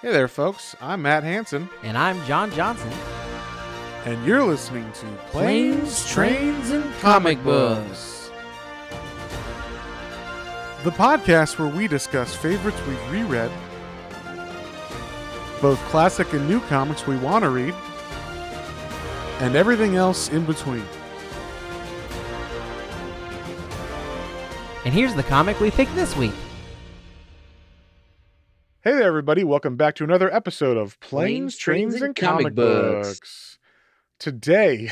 Hey there, folks. I'm Matt Hansen, And I'm John Johnson. and you're listening to Planes, Trains, and Comic Books. the podcast where we discuss favorites we've reread, both classic and new comics we want to read, and everything else in between. And here's the comic we picked this week. Hey there, everybody. Welcome back to another episode of Planes, Trains, and Comic Books. Today,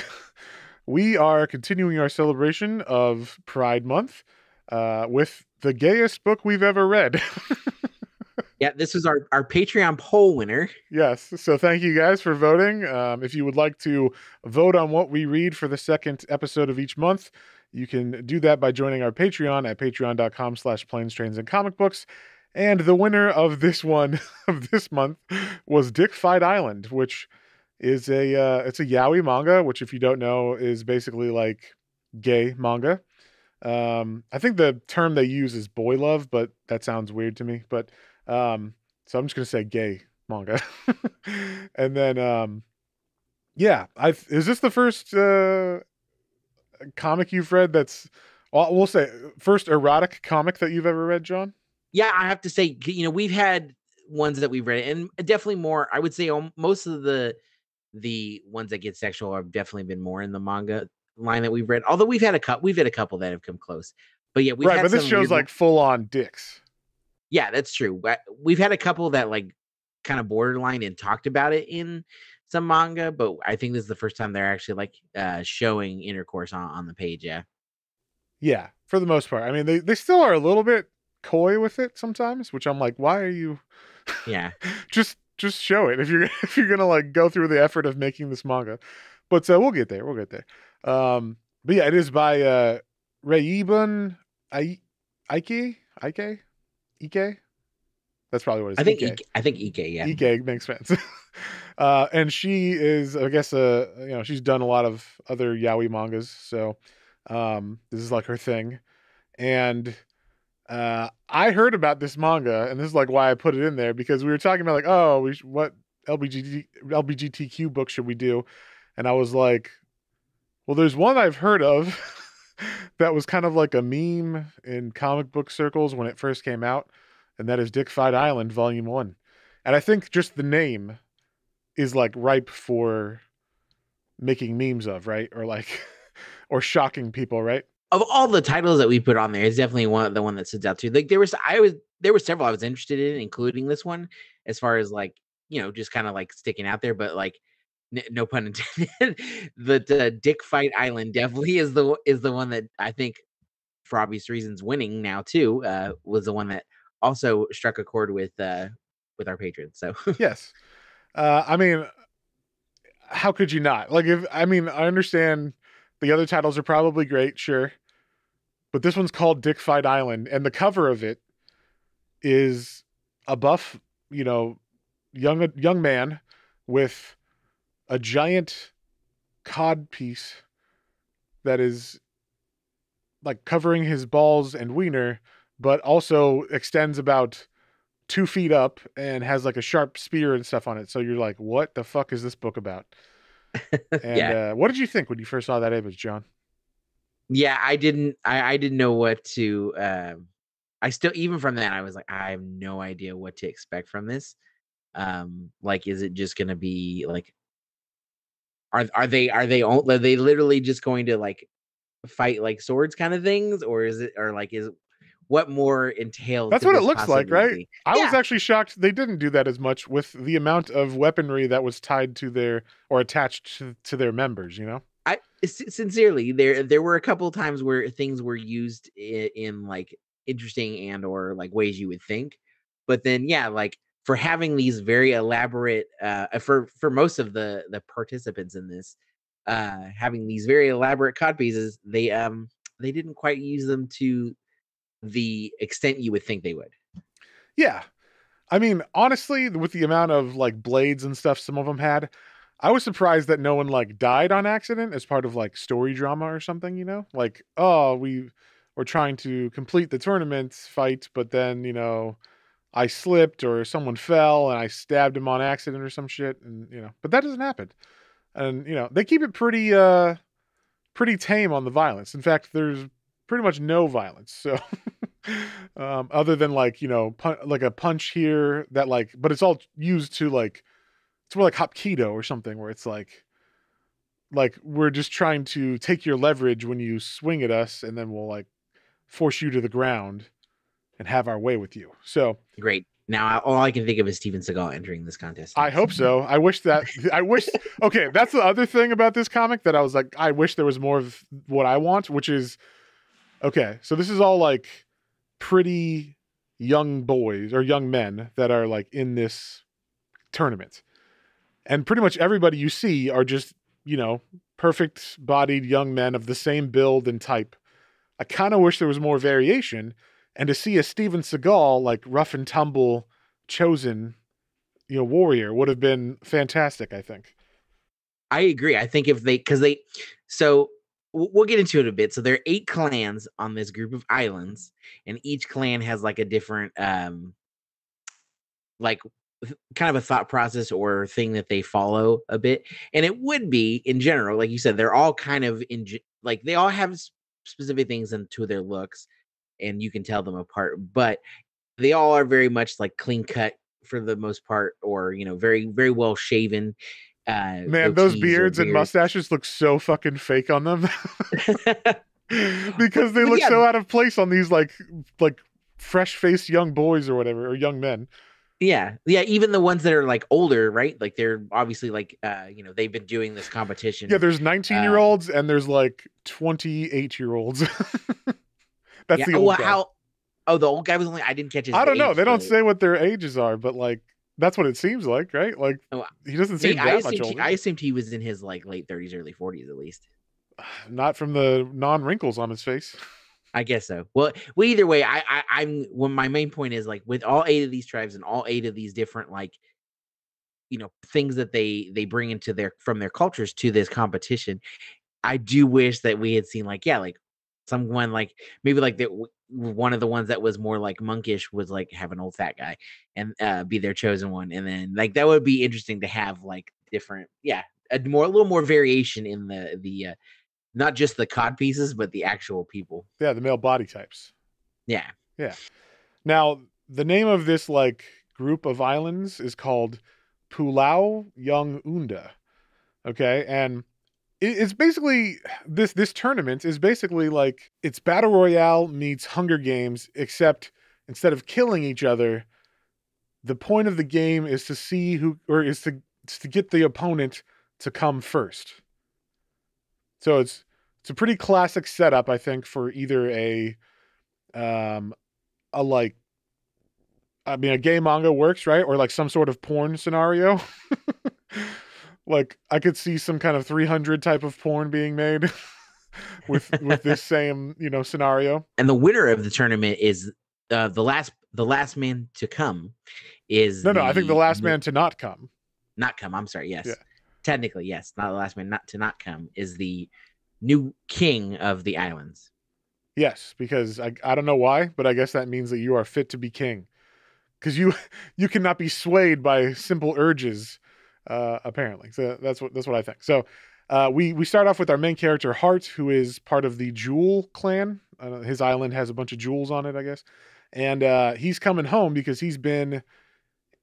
we are continuing our celebration of Pride Month with the gayest book we've ever read. Yeah, this was our Patreon poll winner. Yes, so thank you guys for voting. If you would like to vote on what we read for the second episode of each month, you can do that by joining our Patreon at patreon.com/planes, trains, and comic books. And the winner of this one of this month was Dick Fight Island, which is it's a yaoi manga, which if you don't know is basically like gay manga. I think the term they use is boy love, but that sounds weird to me. But so I'm just gonna say gay manga. And then is this the first comic you've read that's we'll say first erotic comic that you've ever read, John? Yeah, I have to say, we've had ones that we've read, and definitely more. I would say most of the ones that get sexual have definitely been more in the manga line that we've read. Although we've had a couple that have come close. But yeah, we've had but this some show's like full on dicks. Yeah, that's true. We've had a couple that like kind of borderline and talked about it in some manga, but I think this is the first time they're actually like showing intercourse on the page. Yeah, for the most part. I mean, they still are a little bit coy with it sometimes, which I'm like, why are you? Yeah, just show it if you're gonna like go through the effort of making this manga. But we'll get there. But yeah, it is by Reiben Ike. That's probably what it is. I think Ike. Yeah, Ike makes sense. And she is, I guess, she's done a lot of other yaoi mangas, so this is like her thing. And I heard about this manga, and this is like why I put it in there, because we were talking about like, what LGBTQ book should we do? And I was like, well, there's one I've heard of that was kind of like a meme in comic book circles when it first came out, and that is Dick Fight Island Volume 1. And I think just the name is like ripe for making memes of, right? Or like, or shocking people, right? Of all the titles that we put on there, it's definitely the one that stood out to. Like there were several I was interested in, including this one, as far as like, just kind of like sticking out there, but like no pun intended. The Dick Fight Island definitely is the one that I think, for obvious reasons, winning now too, was the one that also struck a chord with our patrons. So yes. I mean, how could you not? Like, I understand the other titles are probably great, sure. But this one's called Dick Fight Island, and the cover of it is a buff, young man with a giant cod piece that is like covering his balls and wiener, but also extends about 2 feet up and has like a sharp spear and stuff on it. So you're like, what the fuck is this book about? And what did you think when you first saw that image, John? Yeah, I didn't know what to. I still, even from that, I was like, I have no idea what to expect from this. Like, is it just going to be like, are they literally just going to like fight like swords kind of things, or is what more entails? That's what it looks like, right? Be? I was actually shocked they didn't do that as much with the amount of weaponry that was tied to their or attached to their members, I sincerely, there were a couple of times where things were used in like interesting and or like ways you would think, but then like for having these very elaborate for most of the participants in this having these very elaborate cod pieces, they didn't quite use them to the extent you would think they would. Yeah, I mean, honestly, with the amount of like blades and stuff some of them had, I was surprised that no one like died on accident as part of like story drama or something, like, oh, we're trying to complete the tournament fight, but then, I slipped or someone fell and I stabbed him on accident or some shit, and but that doesn't happen. And they keep it pretty tame on the violence. In fact, there's pretty much no violence. So other than like like a punch here that like, but it's all used to like it's more like Hapkido or something where it's like we're just trying to take your leverage when you swing at us, and then we'll like force you to the ground and have our way with you. So Great. Now all I can think of is Steven Seagal entering this contest I next. hope so. I wish okay, that's the other thing about this comic that I was like, I wish there was more of what I want, which is okay, so this is all like pretty young boys or young men that are like in this tournament. And pretty much everybody you see are just, perfect bodied young men of the same build and type. I kind of wish there was more variation. And to see a Steven Seagal, like rough and tumble, chosen, warrior would have been fantastic, I think. I agree. I think if they, so we'll get into it a bit. So there are 8 clans on this group of islands, and each clan has like a different, like kind of a thought process or thing that they follow a bit. And it would be in general, like you said, they're all kind of like they all have specific things into their looks, and you can tell them apart. But they all are very much like clean cut for the most part, or very very well shaven. Man, those Goatees or beards and beards. mustaches look so fucking fake on them. Because they But look yeah, so out of place on these like fresh-faced young boys or whatever, or young men. yeah. Even the ones that are like older, right? Like they're obviously like they've been doing this Yeah, competition. there's 19-year-olds and there's like 28-year-olds. That's Yeah. the Oh, old well, guy. how? Oh, the old guy was only. I didn't catch his I don't know. age. They don't say what their ages are, but like that's what it seems like, right? Like Oh, he doesn't me. seem that much older. I assumed he was in his like late 30s, early 40s at least. Not from the non-wrinkles on his face. I guess so. Well, either way, I'm. Well, my main point is like with all 8 of these tribes and all 8 of these different like things that they bring into their from their cultures to this competition. I do wish that we had seen like someone like maybe like that one of the ones that was more like monkish was like have an old fat guy and be their chosen one, and then like that would be interesting to have like different a little more variation in the not just the cod pieces but the actual people. Yeah, the male body types. Yeah. Yeah. Now, the name of this like group of islands is called Pulau Yang Unda. Okay, and it's basically this tournament is basically like it's battle royale meets Hunger Games, except instead of killing each other, the point of the game is to see who or is to get the opponent to come first. So it's a pretty classic setup, I think, for either um a like I mean a gay manga works, right? Or like some sort of porn scenario. Like I could see some kind of 300 type of porn being made with this same, scenario. And the winner of the tournament is the last man to come is No, I think the the last man to not come. not come. I'm sorry. Yeah. Yes, technically, yes. Not the last man not to not come is the new king of the islands. Yes, because I don't know why, but I guess that means that you are fit to be king. Because you cannot be swayed by simple urges, apparently. So that's what I think. So we start off with our main character Hart, who is part of the Jewel clan. His island has a bunch of jewels on it, I guess, and he's coming home because he's been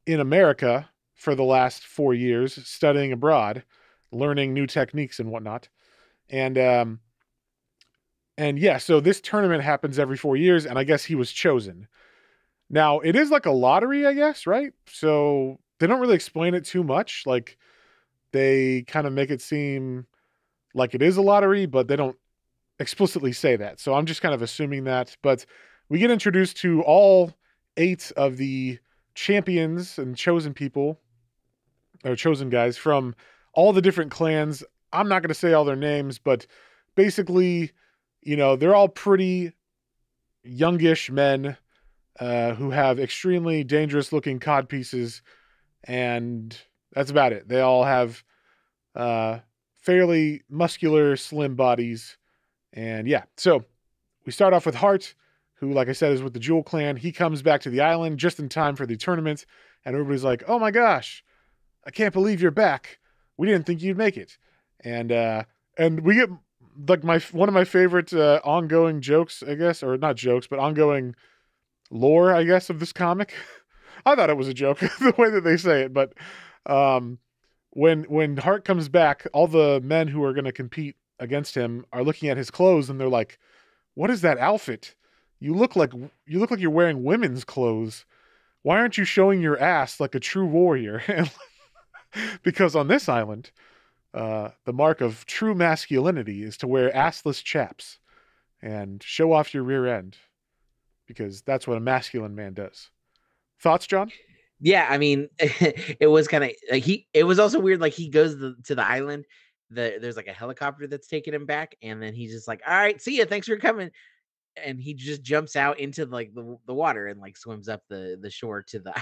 in America for the last 4 years, studying abroad, learning new techniques and whatnot, and yeah. So this tournament happens every 4 years, and I guess he was chosen. Now, it is like a lottery, I guess, right? So they don't really explain it too much. Like they kind of make it seem like it is a lottery, but they don't explicitly say that. So I'm just kind of assuming that. But we get introduced to all 8 of the champions and chosen people, or chosen guys from all the different clans. I'm not going to say all their names, but basically, they're all pretty youngish men who have extremely dangerous looking cod pieces, and that's about it. They all have fairly muscular, slim bodies, and yeah. So we start off with Hart. who, like I said, is with the Jewel Clan. He comes back to the island just in time for the tournament, and everybody's like, "Oh my gosh, I can't believe you're back. We didn't think you'd make it." And we get like one of my favorite ongoing jokes, I guess, or not jokes, but ongoing lore, I guess, of this comic. I thought it was a joke the way that they say it, but um, when Hart comes back, all the men who are going to compete against him are looking at his clothes and they're like, "What is that outfit? You look like you're wearing women's clothes. Why aren't you showing your ass like a true warrior?" And because on this island, the mark of true masculinity is to wear assless chaps and show off your rear end because that's what a masculine man does. Thoughts, John? Yeah, I mean, it was kind of it was also weird. Like he goes to the island. There's like a helicopter that's taking him back, and then he's just like, "All right, see ya, thanks for coming." And he just jumps out into like the water and like swims up the shore to the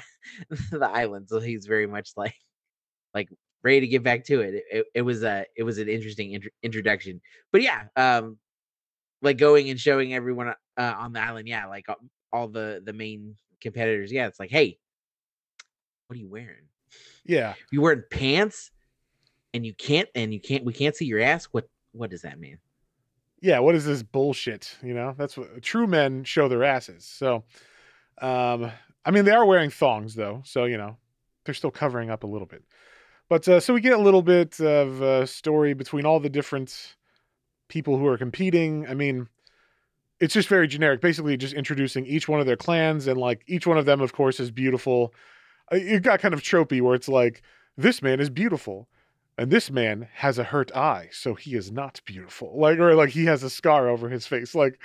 the island. So he's very much like ready to get back to it. It was an interesting introduction. But yeah, like going and showing everyone on the island, yeah, like all the main competitors, yeah, it's like, hey, what are you wearing? Yeah. You wearing pants and we can't see your ass. What does that mean? Yeah, what is this bullshit? That's what true men show their asses. So, um, I mean, they are wearing thongs though, so they're still covering up a little bit. But so we get a little bit of a story between all the different people who are competing. I mean, it's just very generic, basically just introducing each one of their clans, and like each one of them, of course, is beautiful. It got kind of tropey where it's like, this man is beautiful. And this man has a hurt eye, so he is not beautiful. Or like he has a scar over his face. And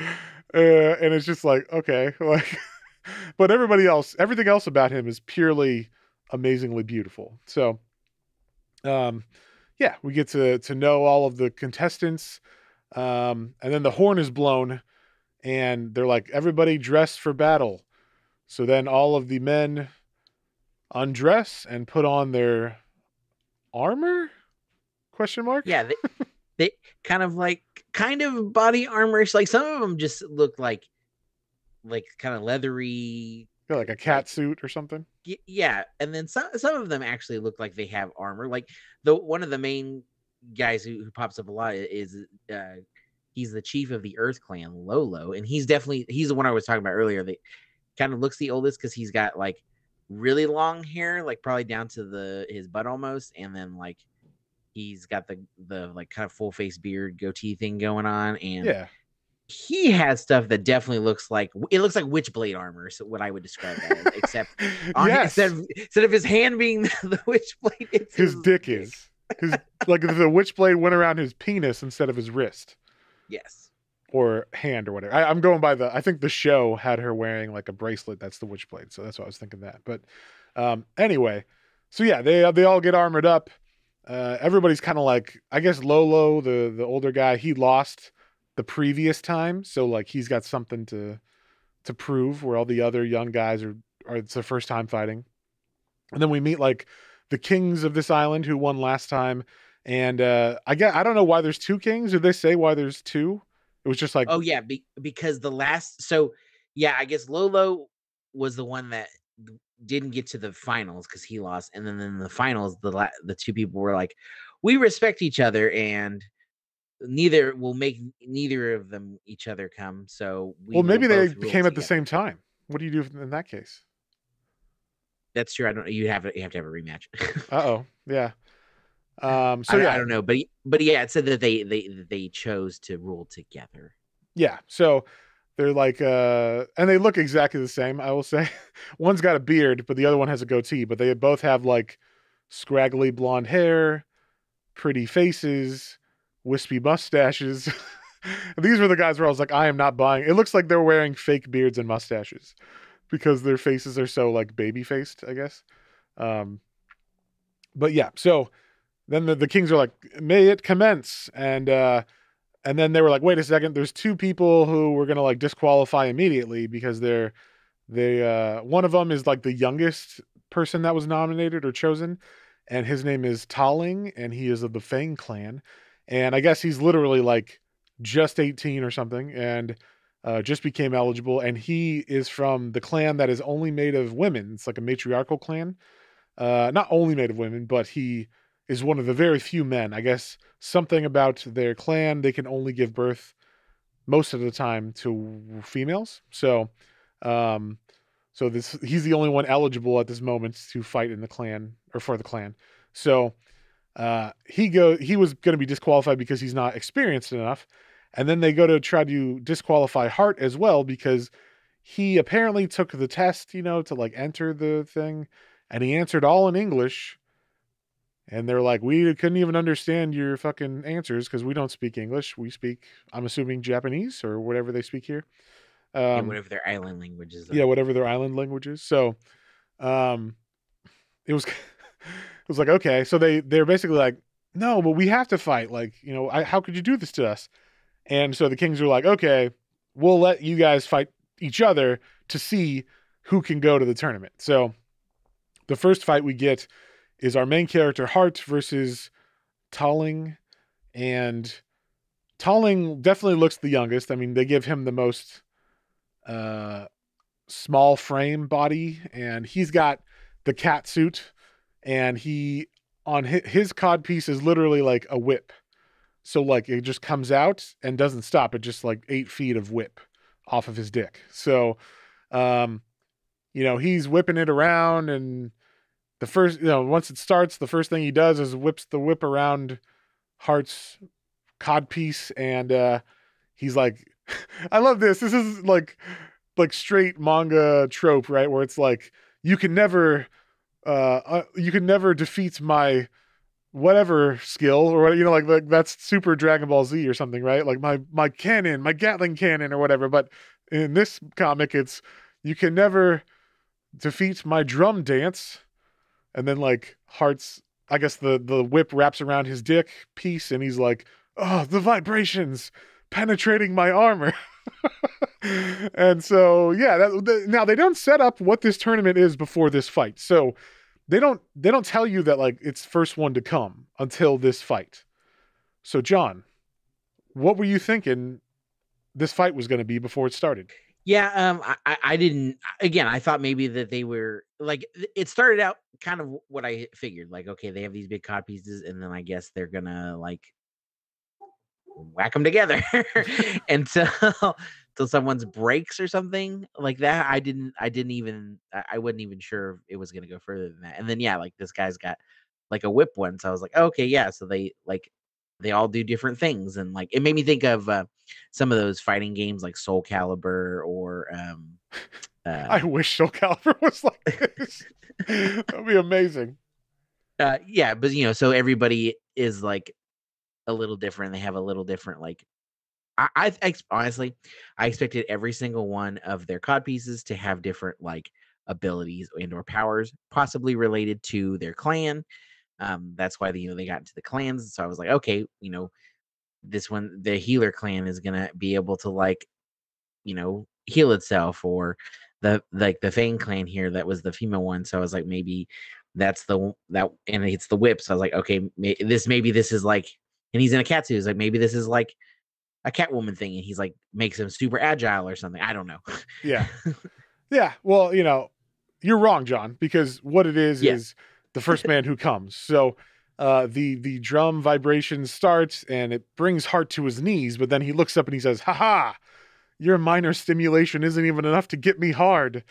it's just like, okay, like, but everything else about him is purely amazingly beautiful. So, um, yeah, we get to know all of the contestants. And then the horn is blown, and they're like, everybody dress for battle. So then all of the men undress and put on their armor? Question mark? Yeah, they kind of body armor. Like some of them just look like kind of leathery, Yeah, like a cat like suit or something. yeah, and then some of them actually look like they have armor. Like the one of the main guys who pops up a lot is he's the chief of the Earth Clan, Lolo, and he's the one I was talking about earlier. That kind of looks the oldest because he's got like really long hair, like probably down to his butt almost, and then like he's got the like kind of full face beard goatee thing going on, and Yeah. he has stuff that definitely looks like witchblade armor. So what I would describe that as, except on Yes. instead of his hand being the witchblade, it's His dick is. His like the witchblade went around his penis instead of his wrist. Yes. Or hand or whatever. I'm going by I think the show had her wearing like a bracelet that's the witchblade, so that's why I was thinking that. But anyway, so yeah, they all get armored up. Everybody's kind of like, I guess Lolo, the older guy, he lost the previous time, so like he's got something to prove, where all the other young guys are it's their first time fighting. And then we meet like the kings of this island who won last time. And I don't know why there's two kings. Did they say why there's two? It was just like, Oh yeah, because the last yeah, I guess Lolo was the one that didn't get to the finals because he lost, and then in the finals, the two people were like, we respect each other, and neither will make neither of them each other come. So we well, will maybe they both rule came at the together. same time. What do you do in that case? That's true. I don't. You have to have a rematch. Uh-oh. Yeah. So I yeah, don't know, but yeah, it said that they chose to rule together. yeah. So they're like, and they look exactly the same, I will say. One's got a beard, but the other one has a goatee, but they both have like scraggly blonde hair, pretty faces, wispy mustaches. These were the guys where I was like, I am not buying. It looks like they're wearing fake beards and mustaches because their faces are so like baby faced, I guess. Um, but yeah, so then the kings are like, may it commence. And then they were like, wait a second, there's two people who we're gonna like disqualify immediately because they one of them is like the youngest person that was nominated or chosen, and his name is Taling, and he is of the Fang clan. And I guess he's literally like just 18 or something. And just became eligible, and he is from the clan that is only made of women. It's like a matriarchal clan, not only made of women, but he is one of the very few men. I guess something about their clan, they can only give birth most of the time to females. So, um, so this he's the only one eligible at this moment to fight in the clan or for the clan. So he was going to be disqualified because he's not experienced enough, and then they go to try to disqualify Hart as well because he apparently took the test, to like enter the thing, and he answered all in English. And they're like, we couldn't even understand your fucking answers because we don't speak English. We speak, I'm assuming, Japanese or whatever they speak here. Yeah, Um, whatever their island languages yeah, are. whatever their island language is. So, um, it was, it was like, okay. So they're basically like, no, but we have to fight. Like, how could you do this to us? And so the kings are like, okay, we'll let you guys fight each other to see who can go to the tournament. So the first fight we get is our main character Hart versus Talling, and Talling definitely looks the youngest. I mean, they give him the most uh, small frame body, and he's got the cat suit, and he on his cod piece is literally like a whip. So like it just comes out and doesn't stop. It just like 8 feet of whip off of his dick. So, um, he's whipping it around, and the first, once it starts, the first thing he does is whips the whip around Hart's codpiece, and he's like, I love this. This is like straight manga trope, right? Where it's like you can never defeat my whatever skill, or like that's Super Dragon Ball Z or something, right? Like my cannon, my Gatling cannon or whatever. But in this comic, it's you can never defeat my drum dance. And then like Hart's, I guess the whip wraps around his dick piece, and he's like, oh, the vibrations penetrating my armor. And so yeah, now they don't set up what this tournament is before this fight. So they don't tell you that like it's first one to come until this fight. So John, what were you thinking this fight was going to be before it started? Yeah, I didn't. Again, I thought maybe that they were like it started out kind of what I figured. Like, okay, they have these big cod pieces, and then I guess they're gonna like whack them together until until someone's breaks or something like that. I didn't even. I wasn't even sure it was gonna go further than that. And then yeah, like this guy's got like a whip one, so I was like, okay, yeah. So they all do different things, and like it made me think of some of those fighting games like Soul Calibur or I wish Soul Calibur was like this. That'd be amazing. yeah, but so everybody is like a little different. They have a little different like honestly, I expected every single one of their cod pieces to have different like abilities and or powers, possibly related to their clan. That's why they got into the clans. So I was like, okay, this one, the healer clan is gonna be able to like heal itself, or the Fang clan here that was the female one. So I was like, maybe that's that, and it's the whip. So I was like, okay, maybe this is like, and he's in a cat suit. It's like maybe this is like a Catwoman thing, and he's like makes him super agile or something. I don't know. Yeah. Yeah. Well, you're wrong, John, because what it Yeah, is the first man who comes. So the drum vibration starts and it brings Hart to his knees, but then he looks up and he says, haha, your minor stimulation isn't even enough to get me hard.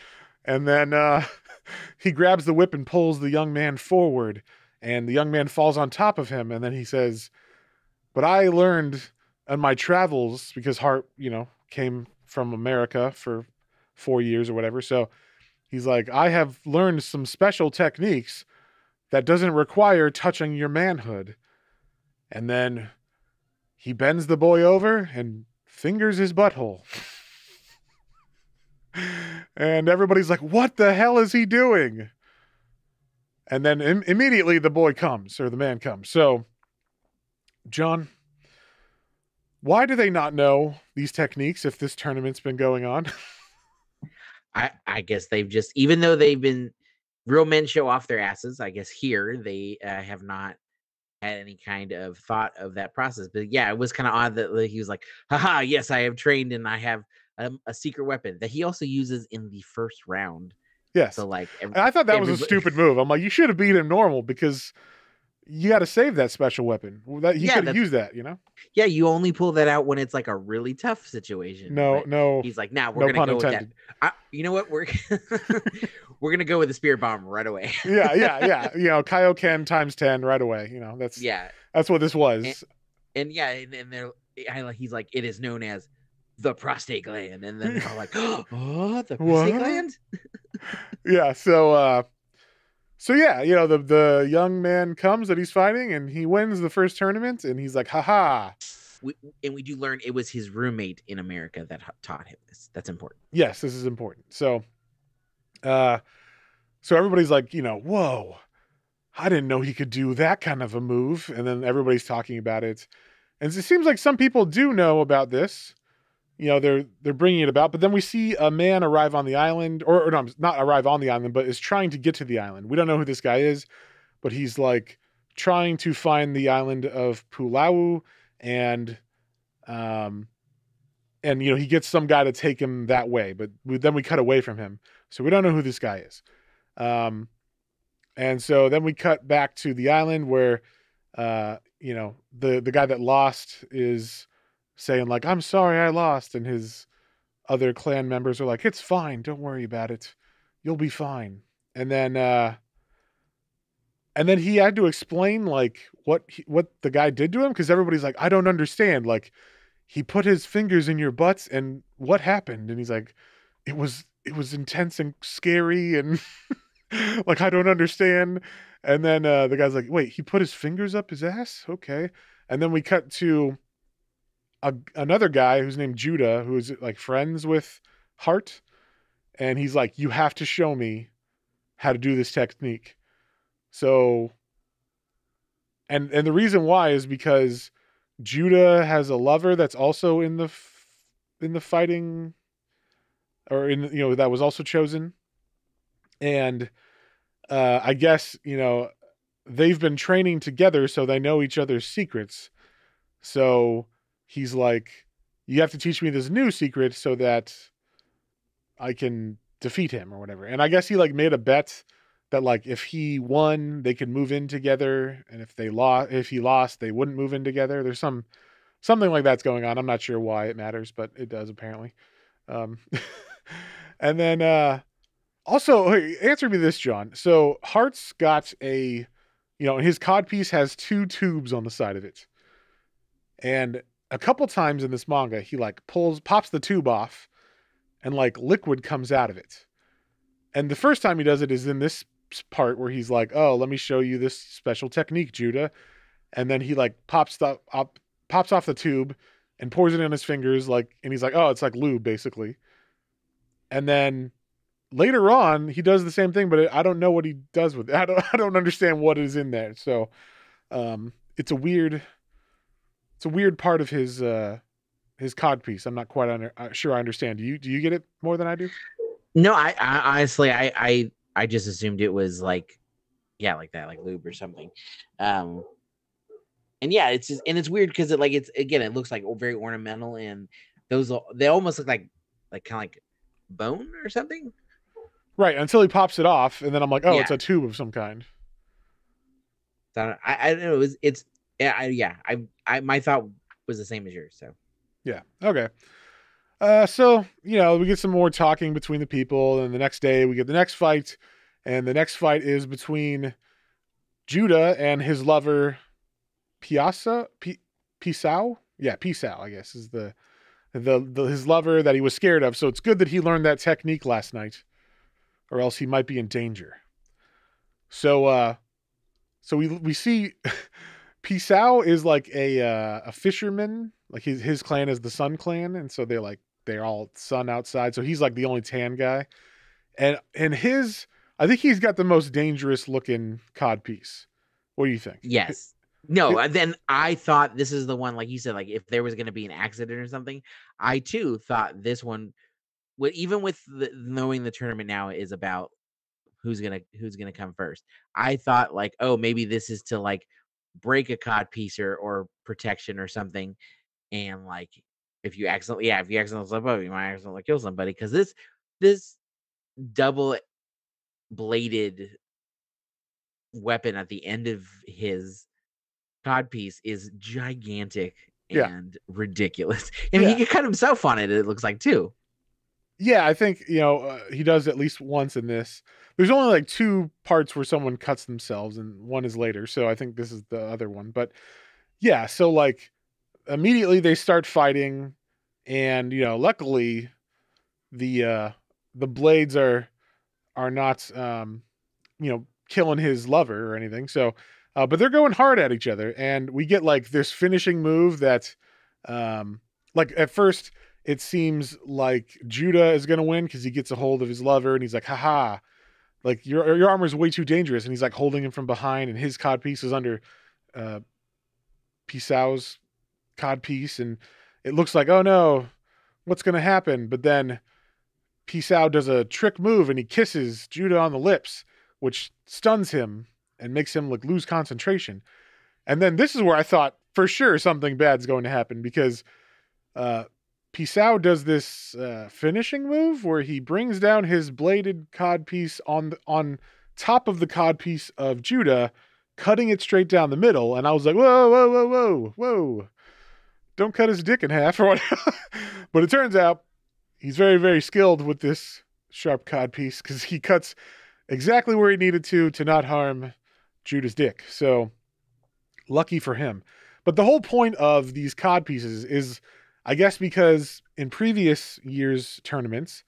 And then he grabs the whip and pulls the young man forward, and the young man falls on top of him. And then he says, but I learned on my travels, because Hart, came from America for 4 years or whatever. So he's like, I have learned some special techniques that doesn't require touching your manhood. And then he bends the boy over and fingers his butthole. And everybody's like, what the hell is he doing? And then immediately the boy comes, or the man comes. So, John, why do they not know these techniques if this tournament's been going on? I guess they've just, even though they've been real men show off their asses. I guess here they have not had any kind of thought of that process. But yeah, it was kind of odd that like, he was like, haha, yes, I have trained and I have a secret weapon that he also uses in the first round. Yes. So like And I thought that was a everybody, stupid move. I'm like, you should have beat him normal because you got to save that special weapon. That he yeah, could have that's used that, you know? yeah. You only pull that out when it's like a really tough situation. No, But no, he's like, now we're no gonna pun go with that. intended. You know what? We're we're gonna go with the spirit bomb right away. Yeah, yeah, yeah. You know, Kaioken times 10 right away. You know, Yeah, that's what this and, was. and yeah, and he's like, it is known as the prostate gland, and then they're all like, oh, the prostate What? gland. Yeah, so yeah, you know, the young man comes that he's fighting and he wins the first tournament and he's like, haha. We do learn it was his roommate in America that taught him this. That's important. Yes, this is important. Uh so everybody's like, you know, whoa, I didn't know he could do that kind of a move. And then everybody's talking about it. And it seems like some people do know about this. You know, they're bringing it about, but then we see a man arrive on the island, or no, not arrive on the island, but is trying to get to the island. We don't know who this guy is, but he's like trying to find the island of Pulau, and um, and you know he gets some guy to take him that way, but then we cut away from him, so we don't know who this guy is. Um, and so then we cut back to the island where, you know, the guy that lost is saying like, "I'm sorry, I lost," and his other clan members are like, "It's fine, don't worry about it, you'll be fine." And then he had to explain like what the guy did to him because everybody's like, "I don't understand." Like, he put his fingers in your butts, and what happened? And he's like, "It was intense and scary, and like I don't understand." And then the guy's like, "Wait, he put his fingers up his ass? Okay." And then we cut to another guy who's named Judah, who is like friends with Hart, and he's like, "You have to show me how to do this technique." So, and the reason why is because Judah has a lover that's also in the fighting, or in, you know, that was also chosen, and I guess, you know, they've been training together, so they know each other's secrets. So he's like, "You have to teach me this new secret so that I can defeat him," or whatever. And I guess he like made a bet that like if he won, they could move in together, and if he lost, they wouldn't move in together. There's something like that's going on. I'm not sure why it matters, but it does apparently. Um, and then also, hey, answer me this, John. So Hart's got you know, his codpiece has two tubes on the side of it, and a couple times in this manga, he like pops the tube off, and like liquid comes out of it. And the first time he does it is in this part where he's like, "Oh, let me show you this special technique, Judah." And then he like pops off the tube and pours it in his fingers, like, and he's like, "Oh, it's like lube, basically." And then later on, he does the same thing, but I don't know what he does with it. I don't understand what is in there. So, it's a weird part of his cod piece. I'm not quite sure I understand. Do you get it more than I do? No, I honestly, I just assumed it was like, yeah, like that, like lube or something. Um, and yeah, it's just, and it's weird because it's again, it looks like very ornamental, and they almost look like kind of like bone or something. Right, until he pops it off, and then I'm like, "Oh, it's Yeah, a tube of some kind." so I don't know. It's yeah, I my thought was the same as yours. So Yeah. Okay. So, you know, we get some more talking between the people, and the next day we get the next fight, and the next fight is between Judah and his lover Pisau. Yeah, Pisau, I guess, is the his lover that he was scared of. So it's good that he learned that technique last night, or else he might be in danger. So so we see Pisau is like a fisherman. Like his clan is the Sun Clan, and so they're all sun outside. So he's like the only tan guy. And his, I think he's got the most dangerous looking cod piece. What do you think? yes, no. Then I thought this is the one, like you said, like if there was going to be an accident or something, I too thought this one would, even with knowing the tournament now is about who's gonna come first. I thought like, oh, maybe this is to like break a cod piece or protection or something, and like if you accidentally slip up, you might accidentally kill somebody. Because this double bladed weapon at the end of his codpiece is gigantic Yeah. and ridiculous. I mean, he Yeah. could cut himself on it. It looks like too. Yeah, I think, he does at least once in this. There's only like two parts where someone cuts themselves, and one is later. So I think this is the other one. But yeah, so like immediately they start fighting, and luckily the blades are not killing his lover or anything. So, but they're going hard at each other, and we get like this finishing move that, like at first it seems like Judah is gonna win because he gets a hold of his lover, and he's like, haha, like your armor is way too dangerous, and he's like holding him from behind, and his codpiece is under uh Pisau's codpiece, and it looks like, oh no, what's gonna happen? But then Pisau does a trick move, and he kisses Judah on the lips, which stuns him and makes him like lose concentration. And then this is where I thought for sure something bad's going to happen, because uh, Pisau does this finishing move where he brings down his bladed codpiece on top of the codpiece of Judah, cutting it straight down the middle. And I was like, whoa, whoa, whoa, whoa, whoa! Don't cut his dick in half or whatever. But it turns out he's very, very skilled with this sharp codpiece, because he cuts exactly where he needed to not harm Judah's dick. So lucky for him. But the whole point of these cod pieces is, I guess, because in previous years' tournaments,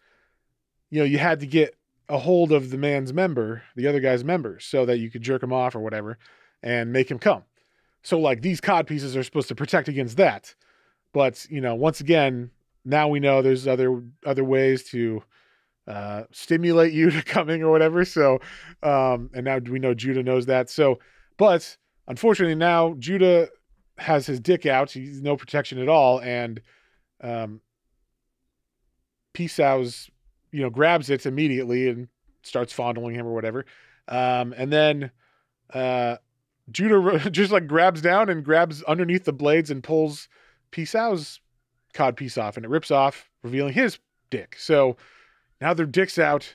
you had to get a hold of the man's member, the other guy's member, so that you could jerk him off or whatever and make him come. So like these cod pieces are supposed to protect against that. But, once again, now we know there's other ways to stimulate you to coming or whatever. So, and now we know Judah knows that. So, but unfortunately now Judah has his dick out. He's no protection at all. And, Pisau's, grabs it immediately and starts fondling him or whatever. And then, Judah just like grabs down and grabs underneath the blades and pulls Pisau's codpiece off, and it rips off, revealing his dick. So now their dicks out,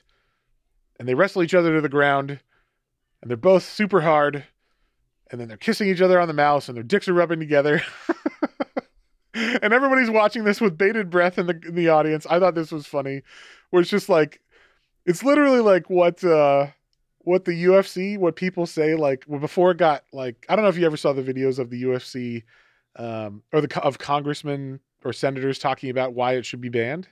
and they wrestle each other to the ground, and they're both super hard, and then they're kissing each other on the mouth, and their dicks are rubbing together. And everybody's watching this with bated breath in the audience. I thought this was funny, where it's just like, it's literally like what the UFC, what people say, like before it got like, I don't know if you ever saw the videos of the UFC, of congressmen or senators talking about why it should be banned.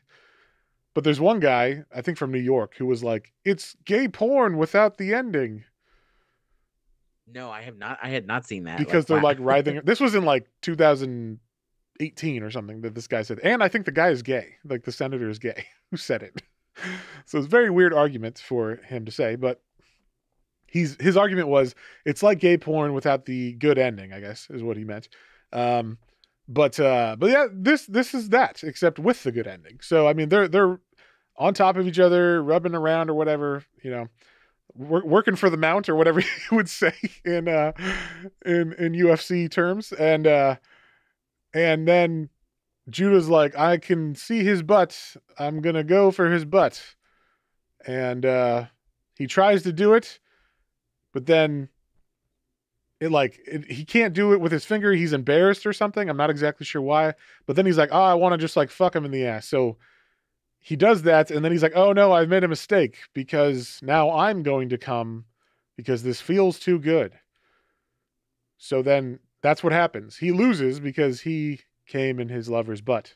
But there's one guy, I think from New York, who was like, it's gay porn without the ending. No, I have not. I had not seen that. Because Like, they're wow. like writhing. This was in like 2018 or something that this guy said. And I think the guy is gay. Like the senator is gay who said it. So it's a very weird argument for him to say. But his argument was, it's like gay porn without the good ending, I guess, is what he meant. But yeah, this is that, except with the good ending. So I mean, they're on top of each other, rubbing around or whatever, working for the mount or whatever you would say in UFC terms, and then Judah's like, I can see his butt, I'm gonna go for his butt, and he tries to do it, but then he can't do it with his finger. He's embarrassed or something. I'm not exactly sure why. But then he's like, oh, I want to just like fuck him in the ass. So he does that. And then he's like, oh no, I've made a mistake, because now I'm going to come, because this feels too good. So then that's what happens. He loses because he came in his lover's butt,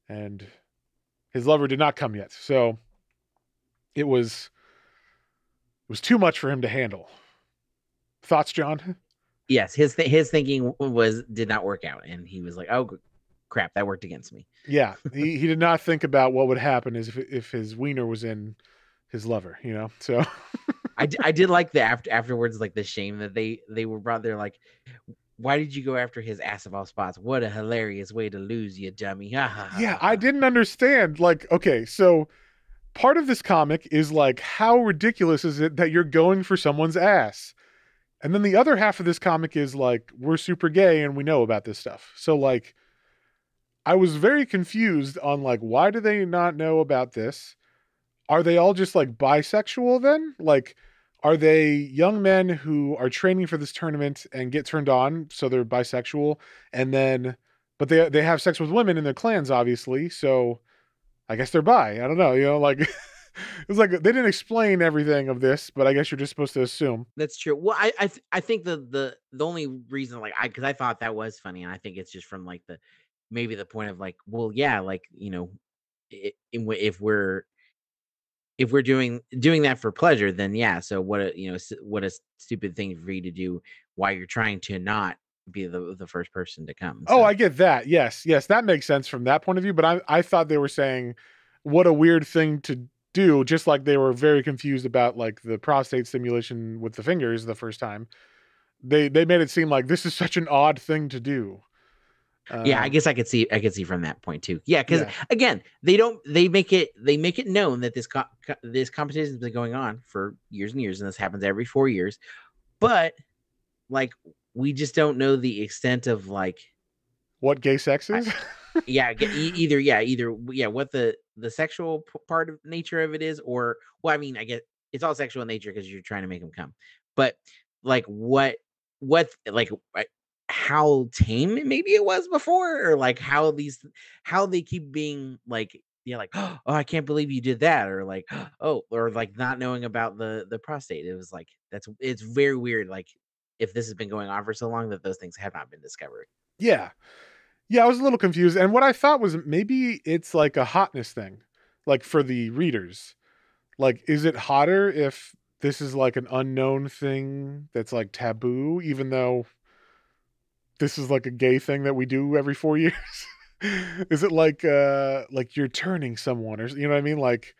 and his lover did not come yet. So it was too much for him to handle. Thoughts, John? Yes, his thinking did not work out, and he was like, "Oh, crap, that worked against me." Yeah, he did not think about what would happen if his wiener was in his lover, So I did like the afterwards, like the shame that they were brought there. Like, why did you go after his ass of all spots? What a hilarious way to lose, you dummy! Yeah, I didn't understand. Like, okay, so part of this comic is like, how ridiculous is it that you're going for someone's ass? And then the other half of this comic is like, we're super gay and we know about this stuff. So like, I was very confused on like why do they not know about this? Are they all just like bisexual then? Like, are they young men who are training for this tournament and get turned on, so they're bisexual, and then, but they have sex with women in their clans, obviously. So I guess they're bi. I don't know. Like it was like they didn't explain everything of this, but I guess you're just supposed to assume. That's true. Well, I think the only reason like because I thought that was funny, and I think it's just from like the maybe the point of like, well, yeah, like if we're doing that for pleasure, then yeah. So what a what a stupid thing for you to do while you're trying to not be the first person to come. Oh, So I get that. Yes, yes, that makes sense from that point of view. But I thought they were saying what a weird thing to do, just like they were very confused about like the prostate stimulation with the fingers the first time. They made it seem like this is such an odd thing to do. yeah, I guess I could see from that point too. Yeah, because Yeah. again, they make it known that this competition has been going on for years and years, and this happens every 4 years. But like, we just don't know the extent of like, What gay sex I, is? yeah, either what the sexual part of nature of it is, or well, I mean, I guess it's all sexual in nature because you're trying to make them come, but like what like how tame maybe it was before, or like how they keep being like like, oh, I can't believe you did that, or like, oh, or like not knowing about the prostate. It was like it's very weird, like if this has been going on for so long that those things have not been discovered. Yeah. Yeah, I was a little confused. And what I thought was maybe it's like a hotness thing, like for the readers. Like, is it hotter if this is like an unknown thing that's like taboo, even though this is like a gay thing that we do every 4 years? Is it like you're turning someone, or you know what I mean? Like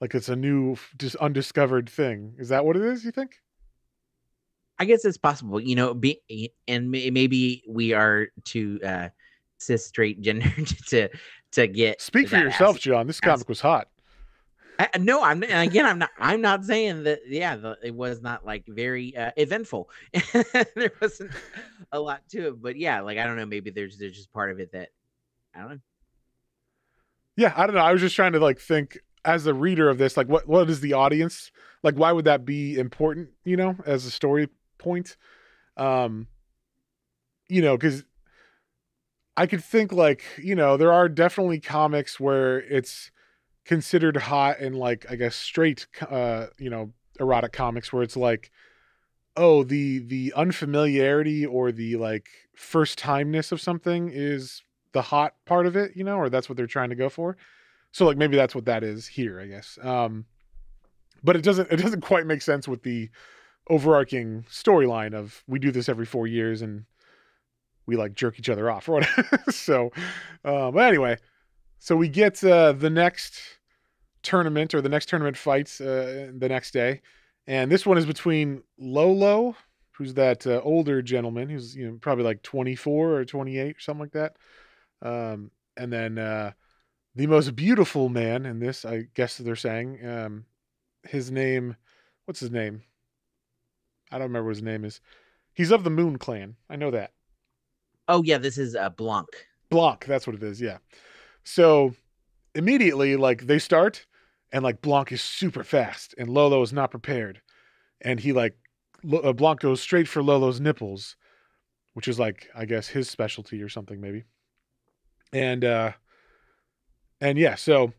it's a new just undiscovered thing. Is that what it is, you think? I guess it's possible, and maybe we are too cis straight gender to get Speak for that yourself, John. This as comic was hot. no, and again, I'm not saying that. Yeah, it was not like very eventful. There wasn't a lot to it, but yeah, like I don't know, maybe there's just part of it that I don't know. Yeah, I don't know. I was just trying to like think as a reader of this, like what is the audience? Like why would that be important, as a story point? Um, cuz I could think like, there are definitely comics where it's considered hot and like I guess straight erotic comics where it's like oh, the unfamiliarity or the like first timeness of something is the hot part of it, or that's what they're trying to go for. So like maybe that's what that is here, I guess. But it doesn't quite make sense with the overarching storyline of we do this every 4 years and we like jerk each other off or whatever. So, but anyway, so we get the next tournament or the next tournament fights the next day, and this one is between Lolo, who's that older gentleman who's probably like 24 or 28 or something like that, and then the most beautiful man in this, I guess they're saying. His name, what's his name? I don't remember what his name is. He's of the Moon Clan. I know that. Oh yeah, this is Blanc. Blanc, that's what it is. Yeah. So immediately, like they start, and like Blanc is super fast, and Lolo is not prepared, and he like Blanc goes straight for Lolo's nipples, which is like I guess his specialty or something maybe. And yeah, so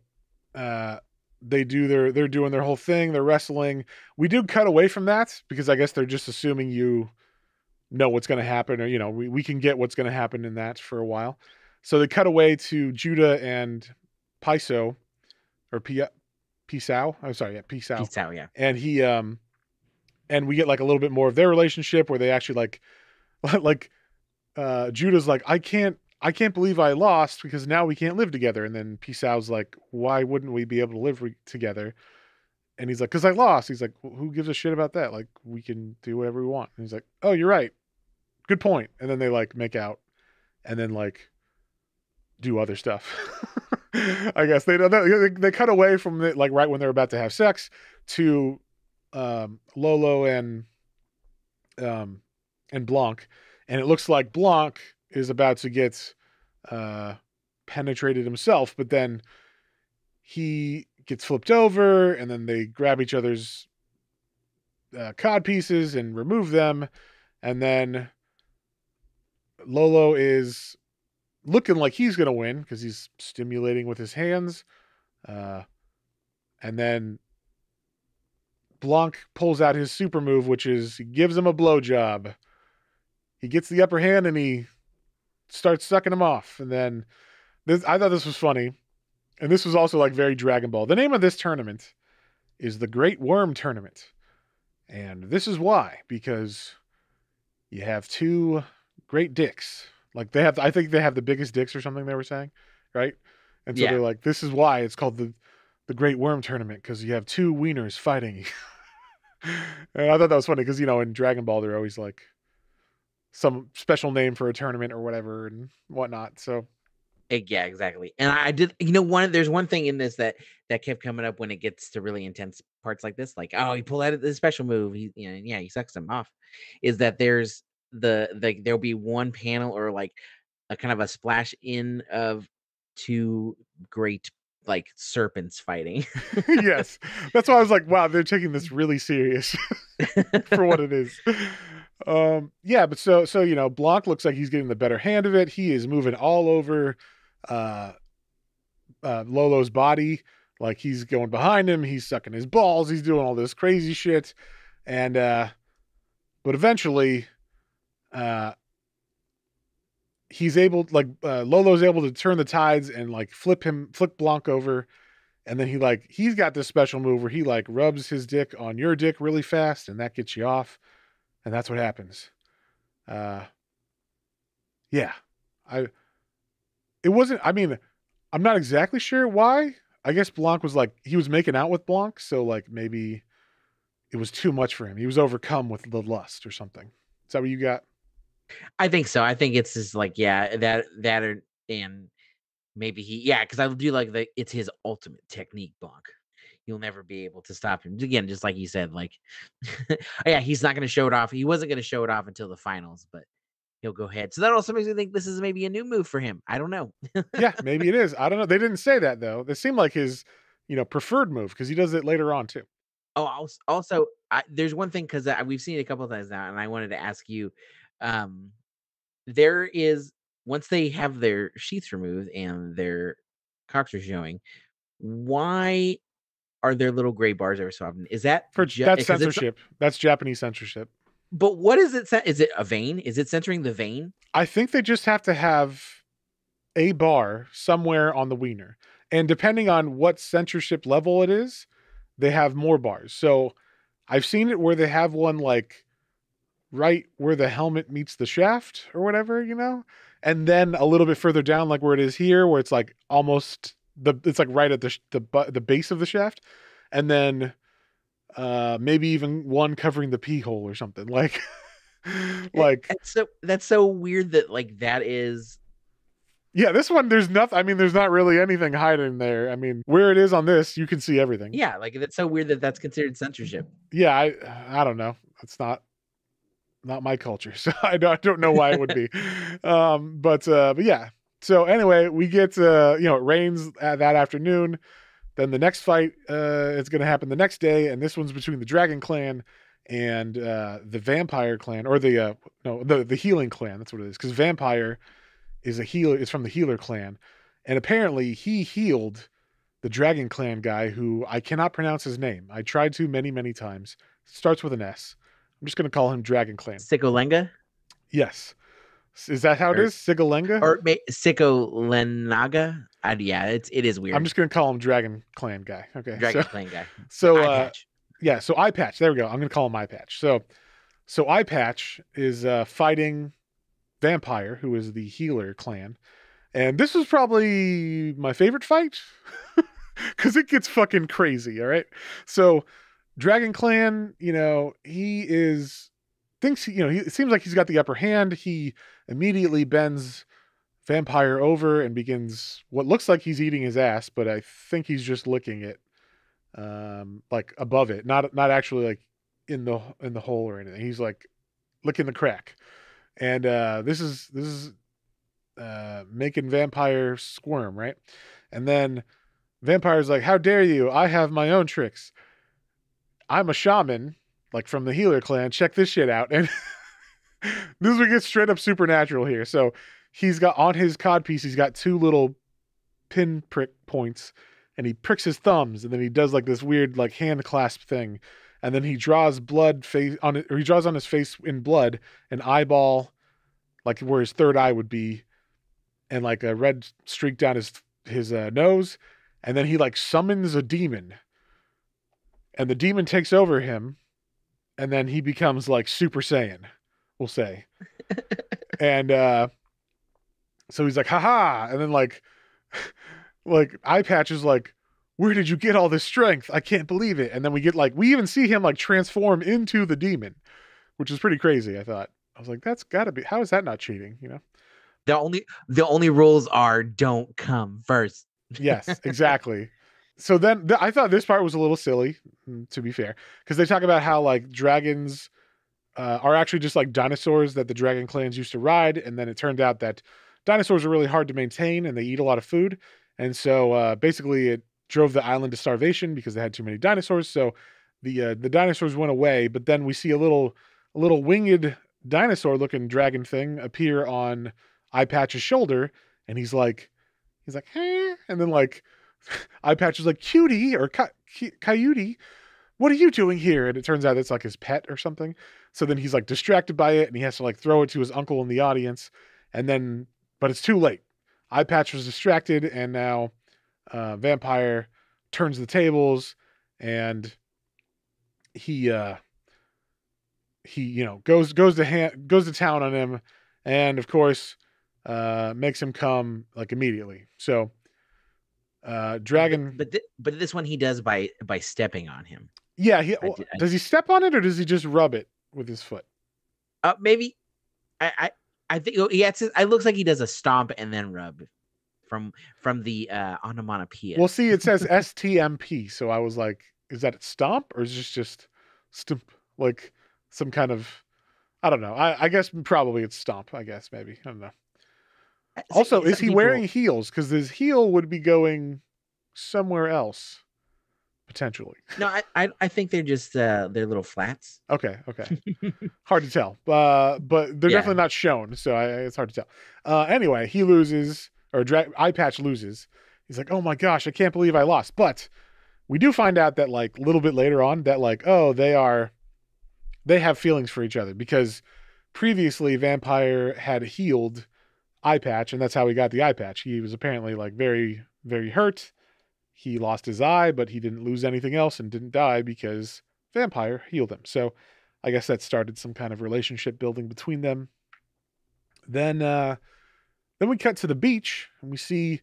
uh they're doing their whole thing, they're wrestling. We do cut away from that because I guess they're just assuming you know what's going to happen, or we can get what's going to happen in that for a while. So they cut away to Judah and Piso or Pisau. I'm sorry, yeah, Pisau. Peace out, yeah. And he and we get like a little bit more of their relationship where they actually like like Judah's like I can't believe I lost because now we can't live together. And then Pisau's like, why wouldn't we be able to live together? And he's like, because I lost. He's like, well, who gives a shit about that? Like, we can do whatever we want. And he's like, oh, you're right. Good point. And then they like make out and then like do other stuff. I guess they cut away from it like right when they're about to have sex to Lolo and Blanc, and it looks like Blanc is about to get penetrated himself, but then he gets flipped over, and then they grab each other's cod pieces and remove them, and then Lolo is looking like he's gonna win because he's stimulating with his hands, uh, and then Blanc pulls out his super move, which is he gives him a blowjob. He gets the upper hand and he starts sucking him off, and then I thought this was funny, and this was also like very Dragon Ball. The name of this tournament is the Great Worm Tournament, and this is why, because you have two great dicks. Like they have, I think they have the biggest dicks or something they were saying, right? And so they're Yeah, like, this is why it's called the Great Worm Tournament, because you have two wieners fighting. And I thought that was funny because in Dragon Ball they're always like some special name for a tournament or whatever and whatnot. So yeah, exactly. And I did, there's one thing in this that kept coming up when it gets to really intense parts like this, like, oh, he pulled out the special move, yeah, he sucks him off. Is that there's there'll be one panel or like a kind of a splash in of two great like serpents fighting. yes, that's why I was like, wow, they're taking this really serious for what it is. Yeah, but so Blanc looks like he's getting the better hand of it. He is moving all over uh Lolo's body, like he's going behind him, he's sucking his balls, he's doing all this crazy shit, and but eventually uh he's able, like, Lolo's able to turn the tides and like flip Blanc over, and then he's got this special move where he like rubs his dick on your dick really fast, and that gets you off, and that's what happens. Uh, yeah, I it wasn't. I mean, I'm not exactly sure why. I guess Blanc was like he was making out with Blanc, so like maybe it was too much for him. He was overcome with the lust or something. Is that what you got? I think so. I think it's just like, yeah, and maybe because I do like that it's his ultimate technique, Blanc. You'll never be able to stop him. Again, just like you said, like, yeah, he's not going to show it off. He wasn't going to show it off until the finals, but he'll go ahead. So that also makes me think this is maybe a new move for him. I don't know. Yeah, maybe it is. I don't know. They didn't say that though. It seemed like his, preferred move because he does it later on too. Oh, also, there's one thing because we've seen it a couple of times now, and I wanted to ask you. Um, there is once they have their sheaths removed and their cocks are showing, why are there little gray bars every so often? Is that just That's because it's censorship. That's Japanese censorship. but what is it? Is it a vein? Is it centering the vein? I think they just have to have a bar somewhere on the wiener. And depending on what censorship level it is, they have more bars. So I've seen it where they have one like right where the helmet meets the shaft or whatever, and then a little bit further down, like where it is here, where it's like almost it's like right at the base of the shaft, and then maybe even one covering the pee hole or something like like That's so weird that like that is yeah, this one there's nothing. I mean, there's not really anything hiding there. I mean, where it is on this, you can see everything. yeah, like that's so weird that that's considered censorship. Yeah, I don't know. It's not my culture, so I don't know why it would be. But yeah. So anyway, we get it rains that afternoon. Then the next fight is going to happen the next day, and this one's between the Dragon Clan and the Vampire Clan, or the no the Healing Clan. That's what it is, because Vampire is a healer. Is from the Healer Clan, and apparently he healed the Dragon Clan guy, who I cannot pronounce his name. I tried to many times. It starts with an S. I'm just going to call him Dragon Clan. Sikolenga Yes. Is that how it or is? Sigalenga? Sikolenaga. Yeah, it is weird. I'm just going to call him Dragon Clan guy. Okay. Dragon Clan guy. So, Eye patch. yeah, so Eye Patch. There we go. I'm going to call him Eye Patch. So Eye Patch is fighting Vampire, who is the Healer Clan. And this was probably my favorite fight because it gets fucking crazy. All right. So, Dragon Clan, it seems like he's got the upper hand. He immediately bends Vampire over and begins what looks like he's eating his ass, but I think he's just licking it, like above it, not actually like in the hole or anything. He's like licking the crack, and this is making vampire squirm, right? And then vampire's like, how dare you? I have my own tricks. I'm a shaman, like from the healer clan. Check this shit out. And this is where it gets straight up supernatural here. So he's got on his codpiece, he's got two little pin prick points, and he pricks his thumbs, and then he does like this weird like hand clasp thing, and then he draws blood face on it, or he draws on his face in blood an eyeball, like where his third eye would be, and like a red streak down his nose, and then he like summons a demon, and the demon takes over him, and then he becomes like Super Saiyan, we'll say, and so he's like, haha, and then like Eye Patch is like, where did you get all this strength? I can't believe it. And then we get like, we even see him like transform into the demon, which is pretty crazy. I thought, I was like, that's gotta be, how is that not cheating? You know? The only rules are don't come first. Yes, exactly. So then I thought this part was a little silly, to be fair, because they talk about how like dragons are actually just like dinosaurs that the dragon clans used to ride. And then it turned out that dinosaurs are really hard to maintain and they eat a lot of food. And so basically it drove the island to starvation because they had too many dinosaurs. So the dinosaurs went away, but then we see a little winged dinosaur looking dragon thing appear on Eye Patch's shoulder, and he's like, eh? And then like Eye Patch is like, cutie or coyote, what are you doing here? And it turns out it's like his pet or something. So then he's like distracted by it, and he has to like throw it to his uncle in the audience, and then but it's too late. Eye Patch was distracted, and now Vampire turns the tables, and he goes to town on him, and of course makes him come like immediately. So Dragon, but this one he does by stepping on him. Yeah, does he step on it or does he just rub it with his foot? Maybe I think it looks like he does a stomp and then rub from the onomatopoeia. Well, see, it says STMP, so I was like, is that a stomp or is this just stomp, like some kind of, I don't know. I guess probably it's stomp. I guess maybe, I don't know. Also, is he wearing heels? Because his heel would be going somewhere else. Potentially. No, I think they're just they're little flats. Okay. Hard to tell, but they're definitely not shown, so it's hard to tell. Anyway, he loses, or Eye Patch loses. He's like, oh my gosh, I can't believe I lost. But we do find out that like a little bit later on that like, oh, they have feelings for each other, because previously Vampire had healed Eye Patch, and that's how he got the Eye Patch. He was apparently like very, very hurt. He lost his eye, but he didn't lose anything else and didn't die because Vampire healed him. So I guess that started some kind of relationship building between them. Then we cut to the beach, and we see